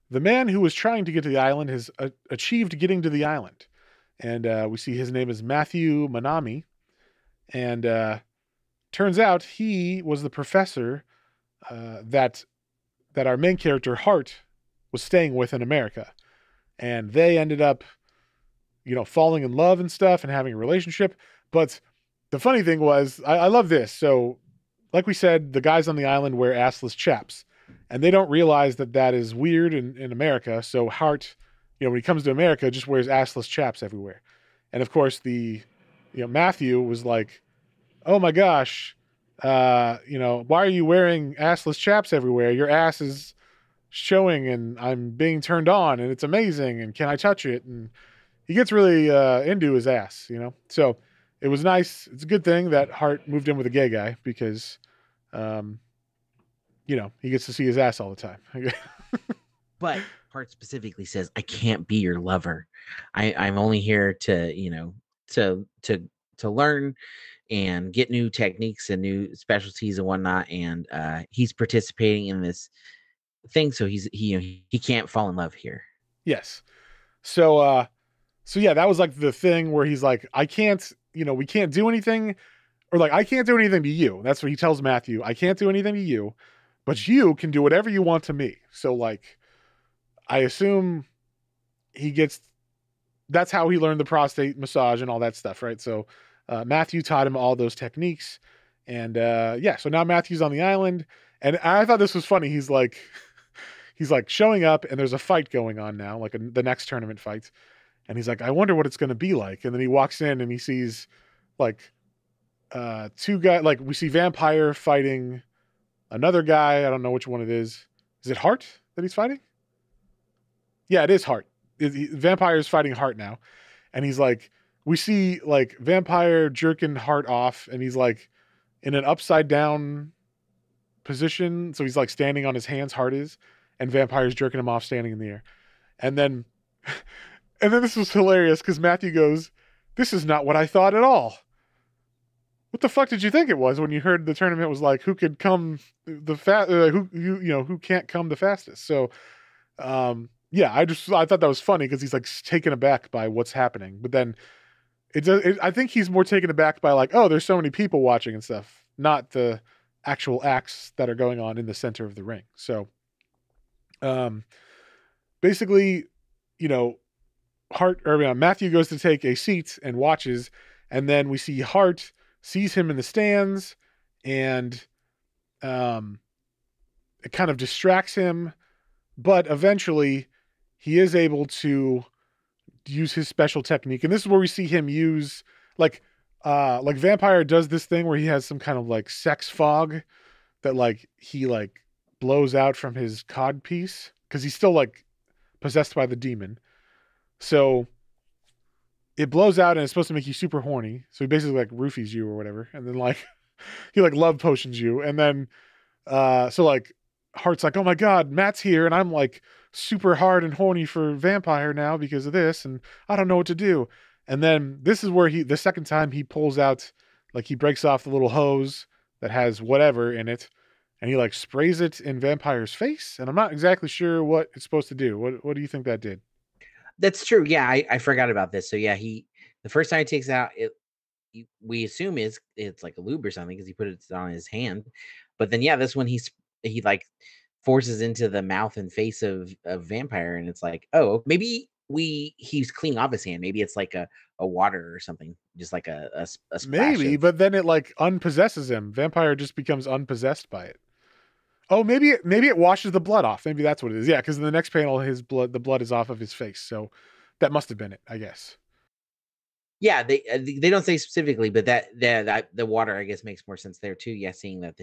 the man who was trying to get to the island has achieved getting to the island. And we see his name is Matthew Manami. And turns out he was the professor that our main character, Hart, was staying with in America. And they ended up, falling in love and stuff and having a relationship. But the funny thing was, I love this. So, like we said, the guys on the island wear assless chaps. And they don't realize that is weird in America. So Hart, when he comes to America, just wears assless chaps everywhere. And of course, Matthew was like, oh my gosh, why are you wearing assless chaps everywhere? Your ass is showing and I'm being turned on and it's amazing and can I touch it? And he gets really into his ass, so it was nice. It's a good thing that Hart moved in with a gay guy, because he gets to see his ass all the time. But Hart specifically says, I can't be your lover. I'm only here to to learn and get new techniques and new specialties and whatnot, and he's participating in this thing, so he can't fall in love here. Yes. So yeah, that was like the thing where he's like, I can't, we can't do anything, or like, I can't do anything to you. That's what he tells Matthew. I can't do anything to you, but you can do whatever you want to me. So like, I assume that's how he learned the prostate massage and all that stuff, right? So Matthew taught him all those techniques. And so now Matthew's on the island, And I thought this was funny. He's like showing up, and there's a fight going on now, like the next tournament fight. And he's like, I wonder what it's going to be like. And then he walks in and he sees like two guys. Like we see Vampire fighting another guy. I don't know which one it is. Is it Hart that he's fighting? Yeah, it is Hart. Vampire is fighting Hart now. And he's like, we see like Vampire jerking Hart off, and he's like in an upside down position. So he's like standing on his hands, Hart is, and Vampire's jerking him off standing in the air. And then and then this was hilarious because Matthew goes, "This is not what I thought at all." What the fuck did you think it was when you heard the tournament was like who could come the who can't come the fastest? So yeah, I thought that was funny because he's like taken aback by what's happening. But then I think he's more taken aback by like, oh, there's so many people watching and stuff, not the actual acts that are going on in the center of the ring. So basically, you know, Matthew goes to take a seat and watches, and then we see Hart sees him in the stands, and it kind of distracts him, but eventually he is able to use his special technique. And this is where we see him use like Vampire does this thing where he has some kind of like sex fog that like he like blows out from his cod piece because he's still like possessed by the demon. So it blows out and it's supposed to make you super horny. So he basically like roofies you or whatever. And then like he like love potions you. And then so like Hart's like, oh my God, Matt's here. And I'm like super hard and horny for Vampire now because of this. And I don't know what to do. And then this is where the second time he pulls out, like he breaks off the little hose that has whatever in it. And he like sprays it in Vampire's face. And I'm not exactly sure what it's supposed to do. What do you think that did? That's true. Yeah, I forgot about this. So yeah, the first time he takes out it, we assume it's like a lube or something because he put it on his hand. But then yeah, this one he like forces into the mouth and face of Vampire, and it's like, oh, maybe he's cleaning off his hand. Maybe it's like a water or something, just like a splash Maybe, of. but then it like unpossesses him. Vampire just becomes unpossessed by it. Oh, maybe it washes the blood off. Maybe that's what it is. Yeah, because in the next panel, the blood is off of his face. So that must have been it, I guess. Yeah, they don't say specifically, but that the water I guess makes more sense there too. Yeah, seeing that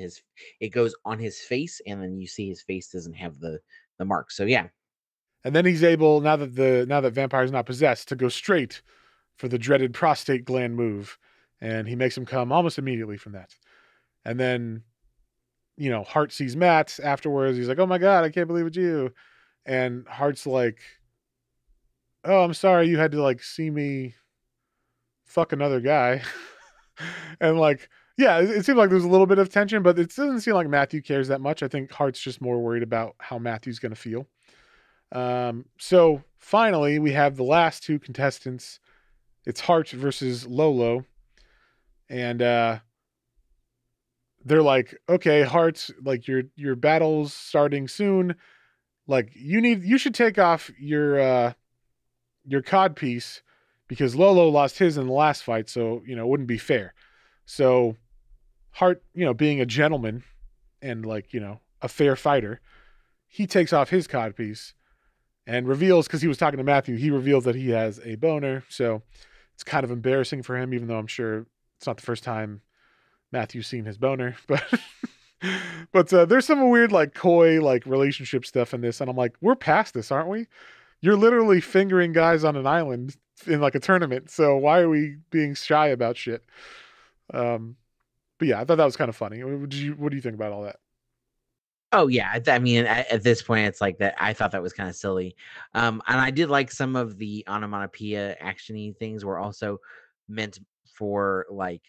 it goes on his face, and then you see his face doesn't have the mark. So yeah, And then he's able now that Vampire's not possessed to go straight for the dreaded prostate gland move, and he makes him come almost immediately from that. And then Hart sees Matt afterwards. He's like, "Oh my God, I can't believe it's you." And Hart's like, "Oh, I'm sorry you had to like see me fuck another guy." And like, yeah, it seemed like there's a little bit of tension, but it doesn't seem like Matthew cares that much. I think Hart's just more worried about how Matthew's going to feel. So finally, we have the last two contestants. It's Hart versus Lolo. And they're like, okay, Hart, like your battle's starting soon. Like you should take off your cod piece because Lolo lost his in the last fight, so it wouldn't be fair. So Hart, being a gentleman and like, a fair fighter, he takes off his cod piece and reveals, because he was talking to Matthew, he reveals that he has a boner. So it's kind of embarrassing for him, even though I'm sure it's not the first time Matthew's seen his boner. But there's some weird like coy like relationship stuff in this, and I'm like, we're past this, aren't we? You're literally fingering guys on an island in like a tournament, so why are we being shy about shit? But yeah, I thought that was kind of funny. What do you think about all that? oh yeah. I mean, at this point, it's like that. I thought that was kind of silly, and I did like some of the onomatopoeia actiony things were also meant for like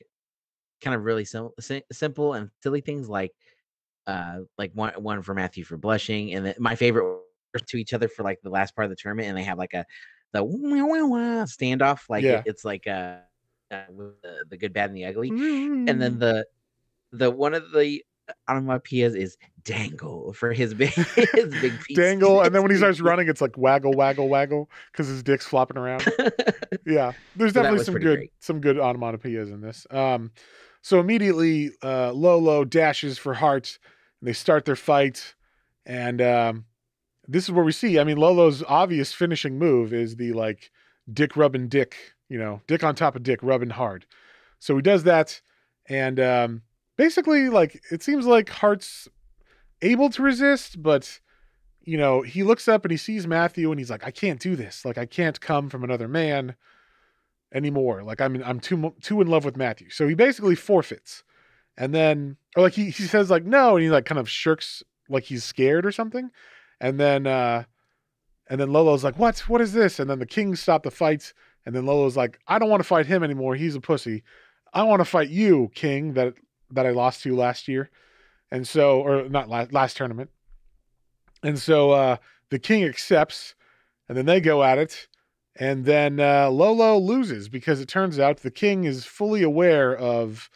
kind of really simple and silly things like one for Matthew for blushing, and then my favorite were to each other for like the last part of the tournament, and they have like the standoff, like Yeah. it's like with the good, bad, and the ugly, and then the one of the onomatopoeias is dangle for his big his big piece. Dangle, and then His when he big starts running, it's like waggle, waggle, waggle, because his dick's flopping around. piece. Yeah, there's So that definitely was pretty great. some good onomatopoeias in this. So immediately, Lolo dashes for Hart, and they start their fight, and this is where we see. I mean, Lolo's obvious finishing move is the like dick rubbing dick, dick on top of dick rubbing hard. So he does that, and basically, like it seems like Hart's able to resist, but he looks up and he sees Matthew, and he's like, I can't do this. Like I can't come from another man anymore. Like I'm too in love with Matthew. So he basically forfeits. And then or like he says like no, and he like kind of shirks like he's scared or something. And then Lolo's like, What is this?" And then the king stopped the fight, and then Lolo's like, "I don't want to fight him anymore. He's a pussy. I want to fight you, king, that I lost to last year." And so or not last tournament. And so the king accepts, and then they go at it. And then Lolo loses because it turns out the king is fully aware of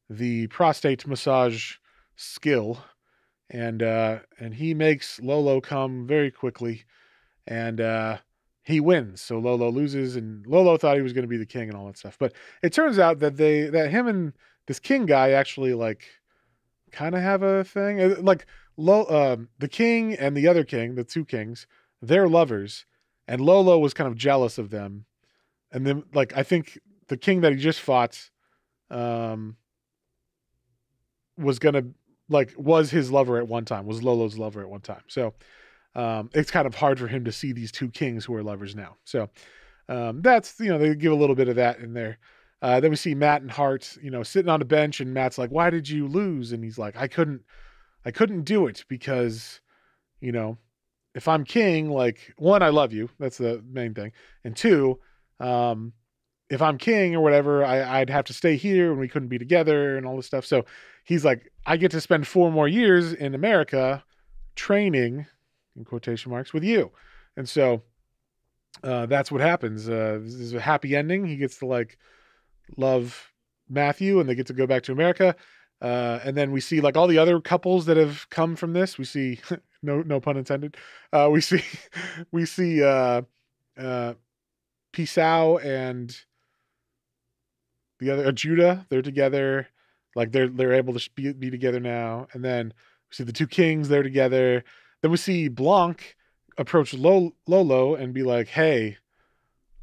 the prostate massage skill, and he makes Lolo come very quickly, and he wins. So Lolo loses, and Lolo thought he was going to be the king and all that stuff. But it turns out that him and this king guy actually like kind of have a thing. Like the king and the other king, the two kings, they're lovers, and Lolo was kind of jealous of them. And then, like, I think the king that he just fought, um, was gonna was his lover at one time, was Lolo's lover at one time. So it's kind of hard for him to see these two kings who are lovers now. So that's they give a little bit of that in there. Then we see Matt and Hart, sitting on a bench, and Matt's like, "Why did you lose?" And he's like, I couldn't do it because, you know, if I'm king, like one, I love you. That's the main thing. And two, um, if I'm king or whatever, I'd have to stay here and we couldn't be together and all this stuff. So he's like, I get to spend 4 more years in America training, in quotation marks, with you. And so that's what happens. This is a happy ending. He gets to like love Matthew, and they get to go back to America. And then we see like all the other couples that have come from this. We see no pun intended. We see we see uh, Pisau and the other Judah. They're together, like they're able to be together now. And then we see the two kings. They're together. Then we see Blanc approach Lolo and be like, "Hey,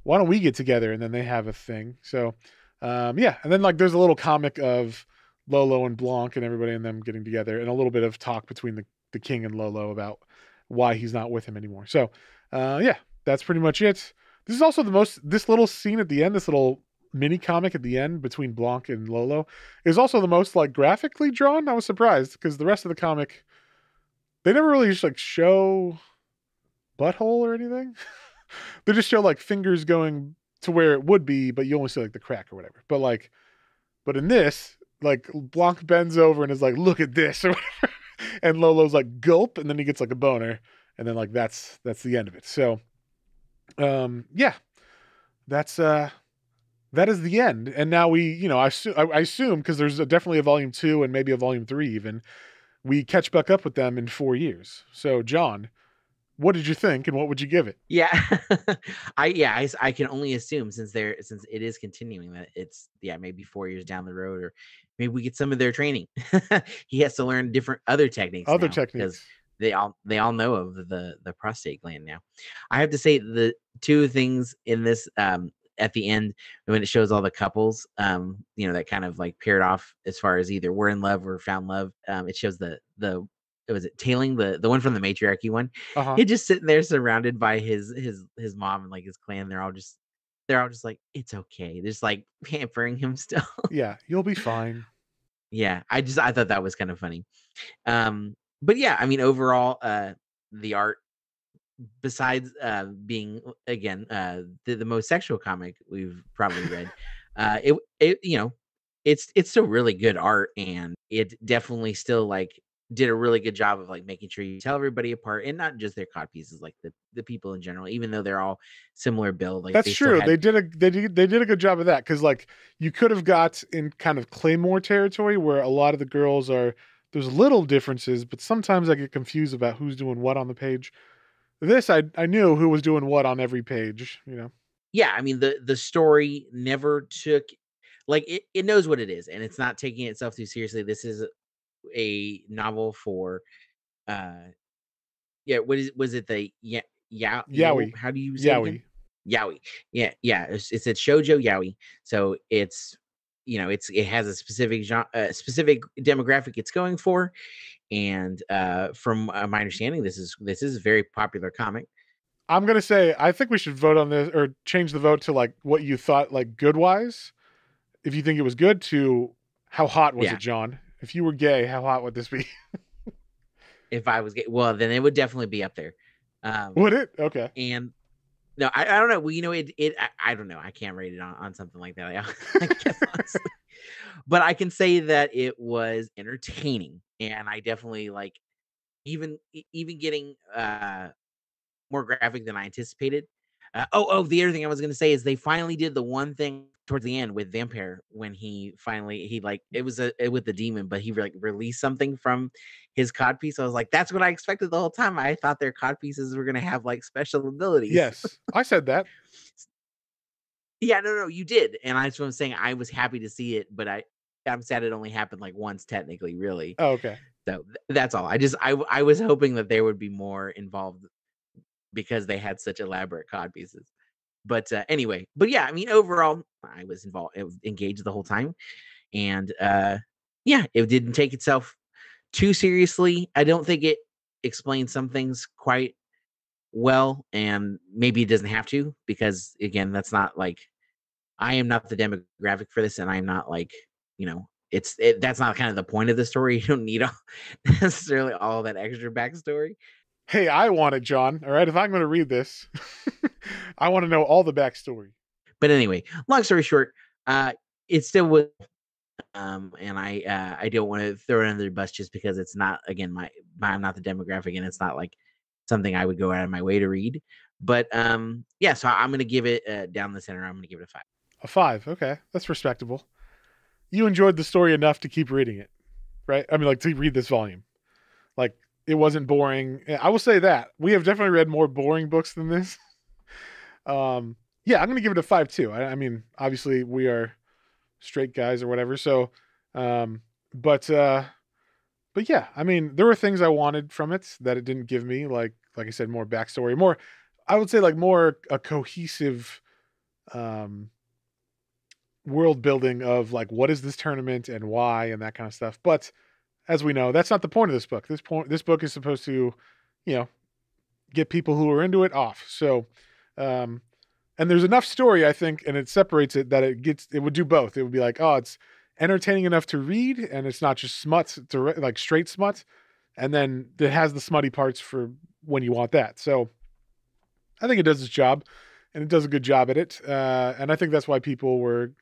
why don't we get together?" And then they have a thing. So yeah, and then like there's a little comic of Lolo and Blanc and everybody and them getting together, and a little bit of talk between the king and Lolo about why he's not with him anymore. So yeah, that's pretty much it. This is also this little scene at the end, this little mini comic at the end between Blanc and Lolo is also the most like graphically drawn. I was surprised because the rest of the comic, they never really just like show butthole or anything. They just show like fingers going to where it would be, but you only see like the crack or whatever. But in this, like Blanc bends over and is like, "Look at this," or whatever, and Lolo's like, "Gulp," and then he gets like a boner, and then like that's the end of it. So, yeah, that's that is the end. And now we, I assume because there's definitely a volume 2 and maybe a volume 3 even. We catch back up with them in 4 years. So, John, what did you think, and what would you give it? Yeah. I can only assume since it is continuing that it's maybe 4 years down the road, or maybe we get some of their training. He has to learn different other techniques Other now because techniques. they all know of the prostate gland now. I have to say the two things in this at the end when it shows all the couples that kind of like paired off as far as either we're in love or found love. It shows the was it tailing the one from the matriarchy one. Uh huh. He's just sitting there surrounded by his mom and like his clan. They're all just like, it's okay. They're just like pampering him still. Yeah, you'll be fine. Yeah, I thought that was kind of funny. But yeah, I mean overall, the art, besides being again the most sexual comic we've probably read, it it's still really good art, and it definitely still like did a really good job of like making sure you tell everybody apart, and not just their cod pieces, like the people in general, even though they're all similar build, like That's they still true. had. They did a good job of that because like you could have got in kind of Claymore territory where a lot of the girls are. There's little differences, but sometimes I get confused about who's doing what on the page. This I knew who was doing what on every page. Yeah, I mean the story never took, like it knows what it is, and it's not taking itself too seriously. This is a novel for uh yeah, what is was it the Yaoi. how do you say it again? Yaoi. Yaoi. Yeah, yeah. It's a shoujo yaoi. So it's it has a specific specific demographic it's going for, and from my understanding, this is a very popular comic. I'm gonna say I think we should vote on this or change the vote to like what you thought like good wise. If you think it was good, to how hot was it, Yeah, John? If you were gay, how hot would this be? if I was gay, well, then it would definitely be up there. Um, Would it? Okay. and no, I don't know. Well, I don't know. I can't rate it on something like that. I guess honestly, but I can say that it was entertaining, and I definitely like even getting more graphic than I anticipated. The other thing I was gonna say is they finally did the one thing towards the end with Vampire when he like it was with the demon, but he like released something from his cod piece. I was like, that's what I expected the whole time. I thought their cod pieces were gonna have like special abilities. Yes, I said that. Yeah, no, you did, and that's what I'm saying. I was happy to see it, but I'm sad it only happened like once, technically, really. Oh, okay. So that's all. I was hoping that there would be more involved because they had such elaborate cod pieces. But anyway, but yeah, I mean, overall, I was involved, engaged the whole time, and yeah, it didn't take itself too seriously. I don't think it explained some things quite well, and maybe it doesn't have to because again, that's not like I am not the demographic for this, and I'm not like that's not kind of the point of the story. You don't need necessarily all that extra backstory. Hey, I want it, John. All right, if I'm going to read this, I want to know all the backstory. But anyway, long story short, it still was and I don't want to throw it under the bus just because it's not again I'm not the demographic and it's not like something I would go out of my way to read. But yeah, so I'm gonna give it down the center. I'm gonna give it a 5. A 5. Okay, that's respectable. You enjoyed the story enough to keep reading it, right? I mean, like to read this volume. Like it wasn't boring. I will say that we have definitely read more boring books than this. Yeah, I'm gonna give it a 5 too. I mean, obviously we are straight guys or whatever. So, um, but but yeah, I mean, there were things I wanted from it that it didn't give me. Like I said, more backstory, more. I would say like more a cohesive um, world building of like what is this tournament and why and that kind of stuff. But as we know, that's not the point of this book. This book is supposed to, you know, get people who are into it off. So, um, and there's enough story, I think, and it separates it that it would do both. It would be like, oh, it's entertaining enough to read, and it's not just smut, like straight smut, and then it has the smutty parts for when you want that. So I think it does its job, and it does a good job at it. And I think that's why people were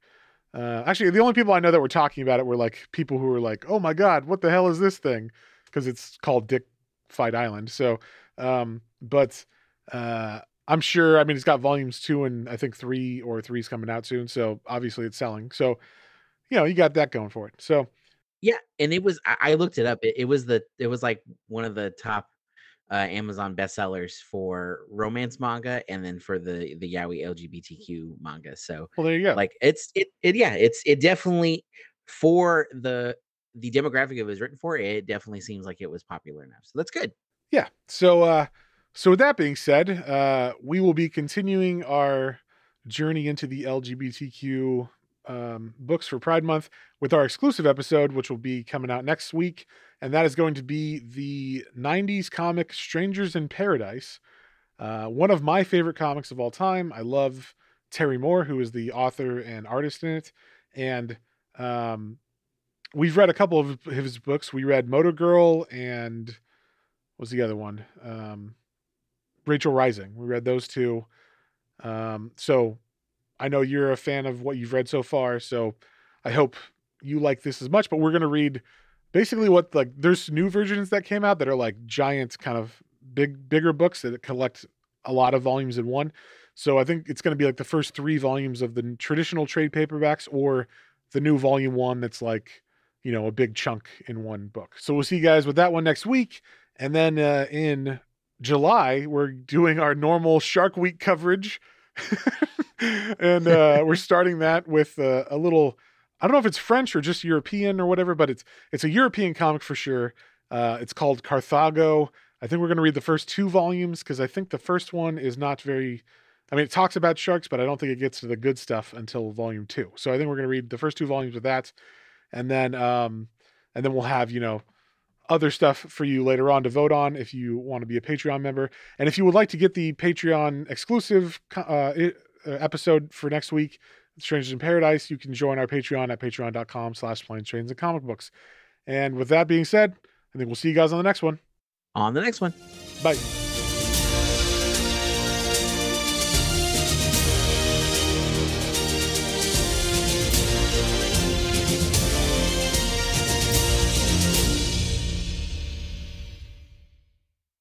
actually the only people I know that were talking about it were like people who were like, "Oh my god, what the hell is this thing?" Because it's called Dick Fight Island. So, but I'm sure. I mean, it's got volumes 2 and I think 3 or 3 is coming out soon. So obviously it's selling. So you got that going for it. So Yeah, and it was I looked it up. It was like one of the top Amazon bestsellers for romance manga, and then for the yaoi LGBTQ manga. So, well, there you go. like, it definitely for the demographic it was written for. It definitely seems like it was popular enough. So that's good. Yeah. So with that being said, we will be continuing our journey into the LGBTQ books for Pride Month with our exclusive episode, which will be coming out next week, and that is going to be the '90s comic Strangers in Paradise. One of my favorite comics of all time. I love Terry Moore, who is the author and artist in it, and um, we've read a couple of his books. We read Motor Girl and what was the other one? Rachel Rising. We read those two. So I know you're a fan of what you've read so far, so I hope you like this as much. But we're gonna read basically what like there's new versions that came out that are like giant kind of bigger books that collect a lot of volumes in one. So I think it's gonna be like the first 3 volumes of the traditional trade paperbacks or the new volume 1 that's like, a big chunk in one book. So we'll see you guys with that one next week. And then in July, we're doing our normal Shark Week coverage. And we're starting that with a little I don't know if it's French or just European or whatever, but it's a European comic for sure. It's called Carthago. I think we're going to read the first 2 volumes because I think the first one is not very. I mean, it talks about sharks, but I don't think it gets to the good stuff until volume 2. So I think we're going to read the first 2 volumes of that, and then we'll have other stuff for you later on to vote on if you want to be a Patreon member. And if you would like to get the Patreon exclusive episode for next week, Strangers in Paradise, you can join our Patreon at patreon.com/planes, trains, and comic books. And with that being said, I think we'll see you guys on the next one. On the next one. Bye.